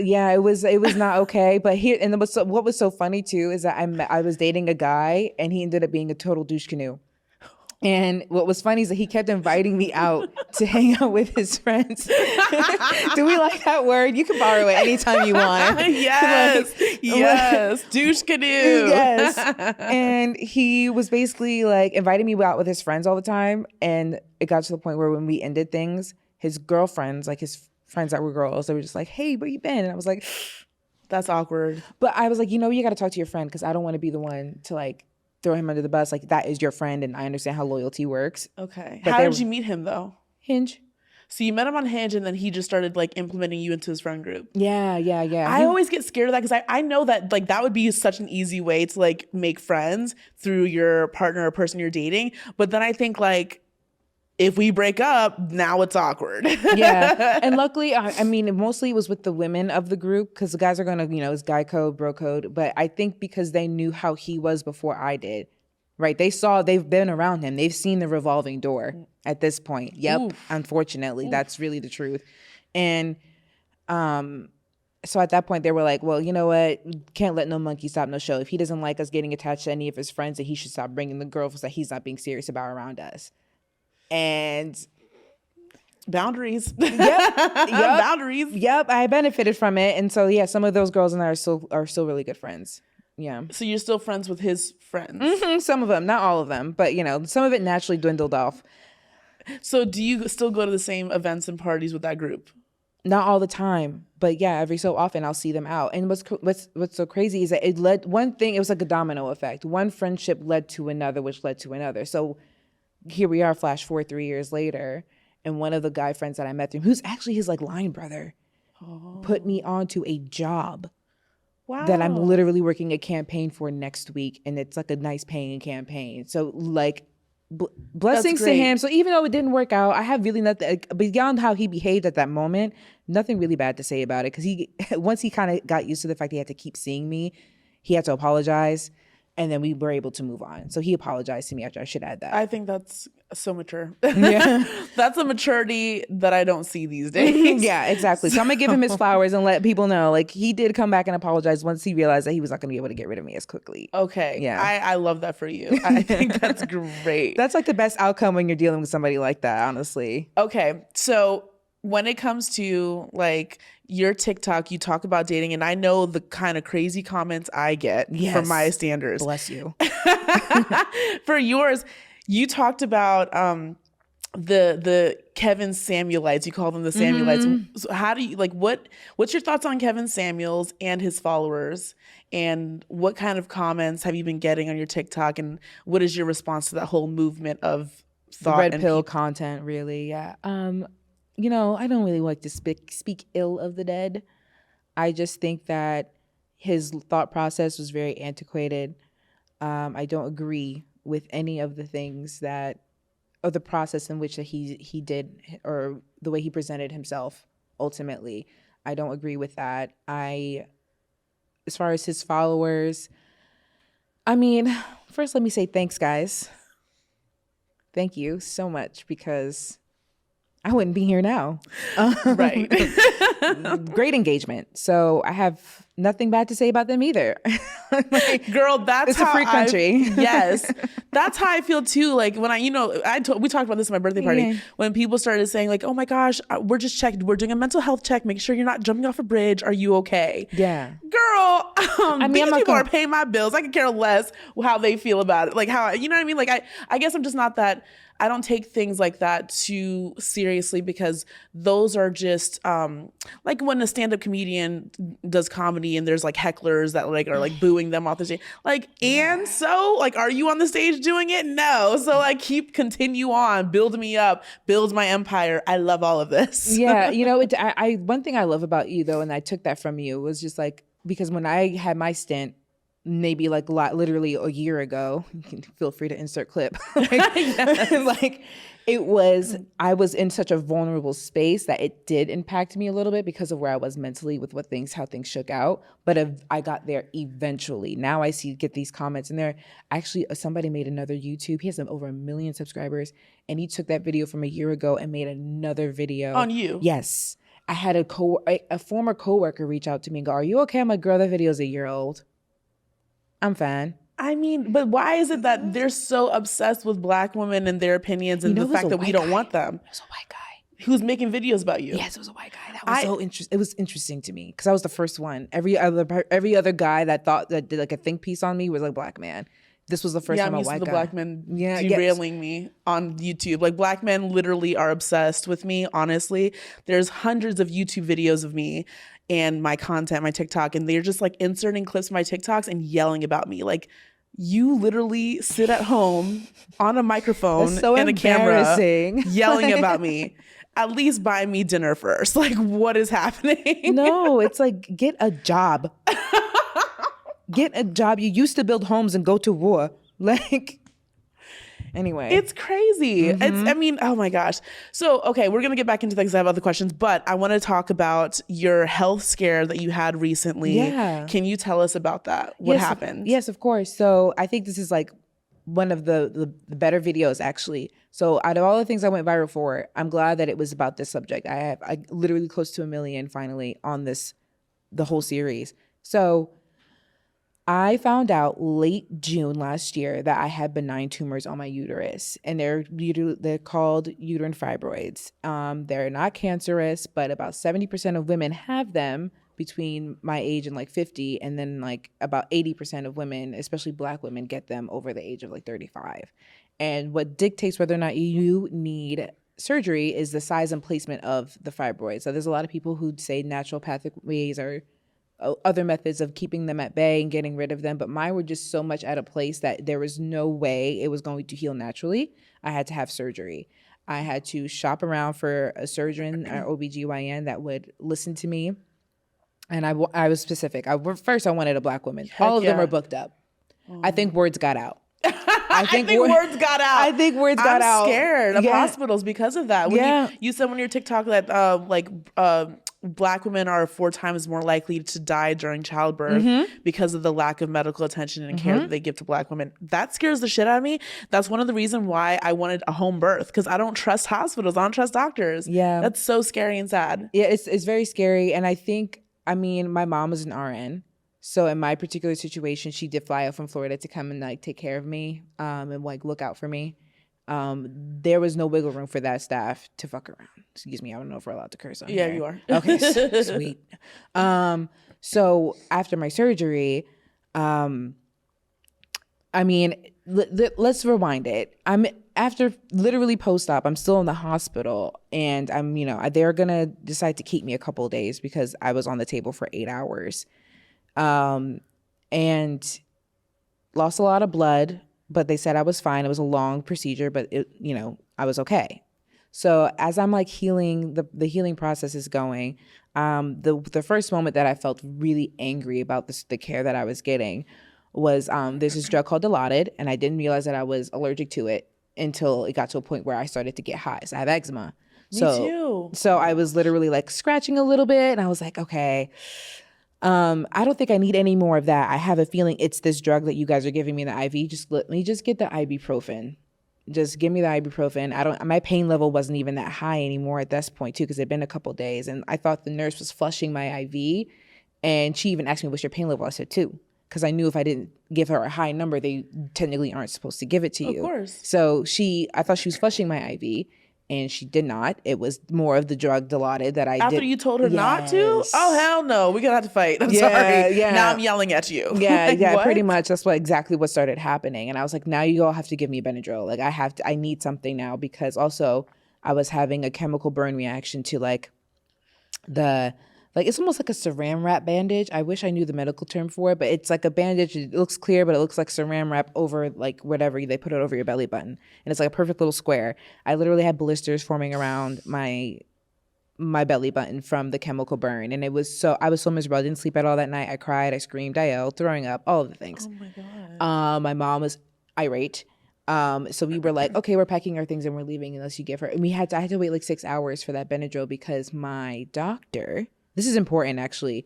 Yeah, it was not okay. But what was so funny too is that I was dating a guy and he ended up being a total douche canoe. And what was funny is that he kept inviting me out to hang out with his friends. Do we like that word? You can borrow it anytime you want. Yes. Yes. Douche canoe. Yes. And he was basically like inviting me out with his friends all the time. And it got to the point where when we ended things, his girlfriends, like his friends that were girls, they were just like, hey, where you been? And I was like, that's awkward. But I was like, you got to talk to your friend because I don't want to be the one to like throw him under the bus. Like, that is your friend, and I understand how loyalty works. Okay. But how did you meet him, though? Hinge. So you met him on Hinge, and then he just started, like, implementing you into his friend group. Yeah. I always get scared of that because I know that, like, that would be such an easy way to, like, make friends through your partner or person you're dating. But then I think, like, if we break up, now it's awkward. Yeah. And luckily, I mean, mostly it was with the women of the group because the guys are going to, it's guy code, bro code. But I think because they knew how he was before I did, right? They've been around him. They've seen the revolving door at this point. Yep. Oof. Unfortunately, that's really the truth. And so at that point, they were like, well, you know what? Can't let no monkey stop no show. If he doesn't like us getting attached to any of his friends, then he should stop bringing the girls that he's not being serious about around us. And boundaries. Yep. Boundaries. Yep. I benefited from it. And so, yeah, some of those girls and I are still really good friends. Yeah. So you're still friends with his friends? Mm-hmm, some of them, not all of them, but some of it naturally dwindled off. So do you still go to the same events and parties with that group? Not all the time, but yeah, every so often I'll see them out. And what's so crazy is that it was like a domino effect. One friendship led to another, which led to another. So here we are, flash forward 3 years later, and one of the guy friends that I met through, who's actually his like line brother, put me onto a job. Wow. That I'm literally working a campaign for next week, and it's like a nice paying campaign. So like blessings to him. So even though it didn't work out, I have really nothing beyond how he behaved at that moment, nothing really bad to say about it. Because once he kind of got used to the fact he had to keep seeing me, he had to apologize. And then we were able to move on. So he apologized to me after. I should add that. I think that's so mature. Yeah. That's a maturity that I don't see these days. Yeah, exactly. So I'm going to give him his flowers and let people know, like, he did come back and apologize once he realized that he was not going to be able to get rid of me as quickly. Okay. Yeah. I love that for you. I think that's great. That's like the best outcome when you're dealing with somebody like that, honestly. Okay. So when it comes to like your TikTok, you talk about dating, and I know the kind of crazy comments I get from my standards. Bless you. For yours, you talked about the Kevin Samuelites. You call them the Samuelites. Mm-hmm. So how do you what's your thoughts on Kevin Samuels and his followers? And what kind of comments have you been getting on your TikTok? And what is your response to that whole movement of thought? The red pill content, really. Yeah. I don't really like to speak ill of the dead. I just think that his thought process was very antiquated. I don't agree with any of the things or the process in which he did, or the way he presented himself ultimately. I don't agree with that. As far as his followers, I mean, first let me say thanks, guys. Thank you so much, because I wouldn't be here now. Right. Great engagement. So I have nothing bad to say about them either. Girl, that's it's a free country. Yes. That's how I feel too. Like when we talked about this at my birthday party, yeah. When people started saying like, oh my gosh, we're doing a mental health check. Make sure you're not jumping off a bridge. Are you okay? Yeah. Girl, these people are paying my bills. I could care less how they feel about it. Like how, you know what I mean? Like I guess I'm just not that, I don't take things like that too seriously, because those are just like when a stand-up comedian does comedy and there's like hecklers that like are like booing them off the stage. Like, and so like, are you on the stage doing it? No. So like continue on, build me up, build my empire. I love all of this. Yeah. One thing I love about you though, and I took that from you, was just like, because when I had my stint, maybe like literally a year ago, you can feel free to insert clip. Like I was in such a vulnerable space that it did impact me a little bit because of where I was mentally with how things shook out. But I got there eventually. Now I get these comments, and there actually somebody made another YouTube. He has over 1 million subscribers, and he took that video from a year ago and made another video on you. Yes. I had a former coworker reach out to me and go, "Are you okay?" I'm like, "Girl, that video is a year old. I'm fine." I mean, but why is it that they're so obsessed with Black women and their opinions and the fact that we don't want them? It was a white guy who's making videos about you. Yes, it was a white guy. That was so interesting. It was interesting to me because I was the first one. Every other guy that did like a think piece on me was a Black man. This was the first time a white guy. Yeah, I'm used to the Black men derailing me on YouTube. Like, Black men literally are obsessed with me, honestly. There's hundreds of YouTube videos of me and my content, my TikTok, and they're just like inserting clips of my TikToks and yelling about me. Like, you literally sit at home on a microphone and a camera yelling about me. At least buy me dinner first. Like, what is happening? No, it's like, get a job. Get a job. You used to build homes and go to war. Like, anyway. It's crazy. I mean, oh my gosh. So, okay, we're going to get back into things. I have other questions, but I want to talk about your health scare that you had recently. Yeah. Can you tell us about that? What happened? Yes, of course. So I think this is like one of the better videos, actually. So out of all the things I went viral for, I'm glad that it was about this subject. I literally close to 1 million finally on the whole series. So I found out late June last year that I had benign tumors on my uterus, and they're called uterine fibroids. They're not cancerous, but about 70% of women have them between my age and like 50, and then like about 80% of women, especially Black women, get them over the age of like 35. And what dictates whether or not you need surgery is the size and placement of the fibroids. So there's a lot of people who say naturopathic ways or other methods of keeping them at bay and getting rid of them, but mine were just so much at a place that there was no way it was going to heal naturally. I had to have surgery. I had to shop around for a surgeon or OBGYN that would listen to me. And I was specific. First, I wanted a Black woman. All of them were booked up. I think words got out. I think words got out. I think words got out. I'm scared of hospitals because of that. When you said on your TikTok that Black women are 4 times more likely to die during childbirth because of the lack of medical attention and care that they give to Black women. That scares the shit out of me. That's one of the reasons why I wanted a home birth, because I don't trust hospitals. I don't trust doctors. Yeah. That's so scary and sad. Yeah, it's very scary. And I mean, my mom was an RN. So in my particular situation, she did fly out from Florida to come and like take care of me and like look out for me. There was no wiggle room for that staff to fuck around. Excuse me, I don't know if we're allowed to curse on here. Yeah, you are. Okay, sweet. So after my surgery, I mean, let's rewind it. After literally post-op, I'm still in the hospital, and they're gonna decide to keep me a couple of days because I was on the table for 8 hours. And lost a lot of blood, but they said I was fine. It was a long procedure, but I was okay. So as I'm like healing, the healing process is going. The first moment that I felt really angry about the care that I was getting was there's this drug called Dilaudid, and I didn't realize that I was allergic to it until it got to a point where I started to get hives. I have eczema. Me too. So I was literally like scratching a little bit, and I was like, okay. I don't think I need any more of that. I have a feeling it's this drug that you guys are giving me, the IV. Just let me just get the ibuprofen. Just give me the ibuprofen. My pain level wasn't even that high anymore at this point too, because it'd been a couple days, and I thought the nurse was flushing my IV, and she even asked me, "What's your pain level?" I said 2, because I knew if I didn't give her a high number, they technically aren't supposed to give it to you. Of course. So I thought she was flushing my IV. And she did not. It was more of the drug Dilaudid that I did. After you told her not to? Oh, hell no. We're going to have to fight. I'm sorry. Yeah. Now I'm yelling at you. Yeah, pretty much. That's exactly what started happening. And I was like, now you all have to give me Benadryl. Like, I need something now, because also I was having a chemical burn reaction to it's almost like a saran wrap bandage. I wish I knew the medical term for it, but it's like a bandage. It looks clear, but it looks like saran wrap over like whatever they put it over your belly button, and it's like a perfect little square. I literally had blisters forming around my belly button from the chemical burn, and I was so miserable. I didn't sleep at all that night. I cried, I screamed, I yelled, throwing up, all of the things. Oh my god. My mom was irate. So we were like, okay, we're packing our things and we're leaving unless you give her. And I had to wait like 6 hours for that Benadryl, because my doctor. This is important, actually.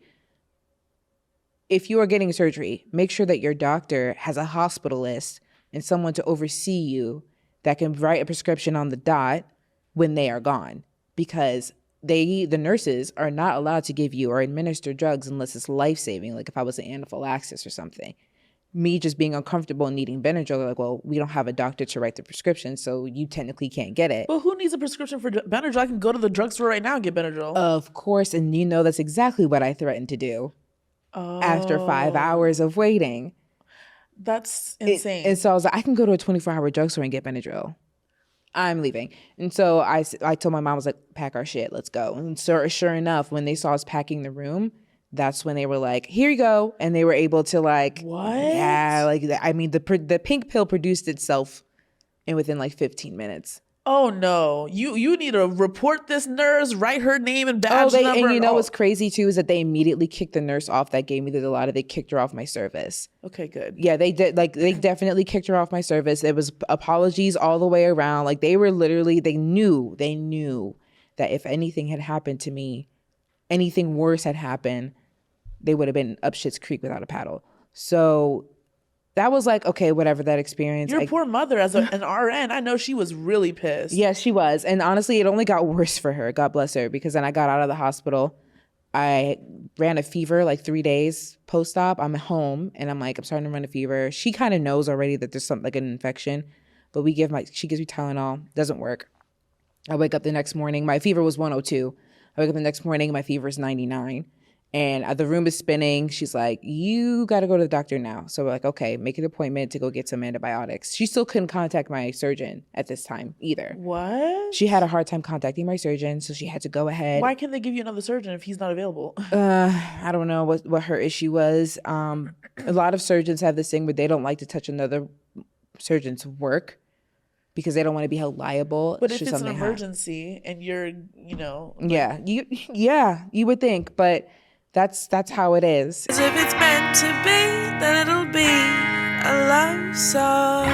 If you are getting surgery, make sure that your doctor has a hospitalist and someone to oversee you that can write a prescription on the dot when they are gone. Because the nurses are not allowed to give you or administer drugs unless it's life-saving, like if I was an anaphylaxis or something. Me just being uncomfortable and needing Benadryl, they're like, well, we don't have a doctor to write the prescription, so you technically can't get it. But who needs a prescription for Benadryl? I can go to the drugstore right now and get Benadryl. Of course, and that's exactly what I threatened to do after 5 hours of waiting. That's insane. And so I was like, I can go to a 24-hour drugstore and get Benadryl. I'm leaving. And so I told my mom, I was like, pack our shit, let's go. And so sure enough, when they saw us packing the room, that's when they were like, here you go. And they were able to like, what? Yeah, like, I mean, the pink pill produced itself within like 15 minutes. Oh no, you need to report this nurse, write her name and badge number. And you know what's crazy too is that they immediately kicked the nurse off that gave me the Dilaudid. They kicked her off my service. Okay, good. Yeah, they did. Like, they definitely kicked her off my service. It was apologies all the way around. Like, they were literally, they knew that if anything had happened to me, anything worse had happened, they would have been up shit's creek without a paddle. So that was like, okay, whatever that experience. Your poor mother as an RN, I know she was really pissed. Yeah, she was. And honestly, it only got worse for her. God bless her. Because then I got out of the hospital. I ran a fever like 3 days post-op. I'm home and I'm like, I'm starting to run a fever. She kind of knows already that there's something like an infection. But she gives me Tylenol. Doesn't work. I wake up the next morning. My fever was 102. I wake up the next morning. My fever is 99. And the room is spinning. She's like, you got to go to the doctor now. So we're like, okay, make an appointment to go get some antibiotics. She still couldn't contact my surgeon at this time either. What? She had a hard time contacting my surgeon, so she had to go ahead. Why can't they give you another surgeon if he's not available? I don't know what her issue was. A lot of surgeons have this thing where they don't like to touch another surgeon's work because they don't want to be held liable. But if it's an emergency and you're, Yeah, you would think, but that's how it is. If it's meant to be, then it'll be a love song.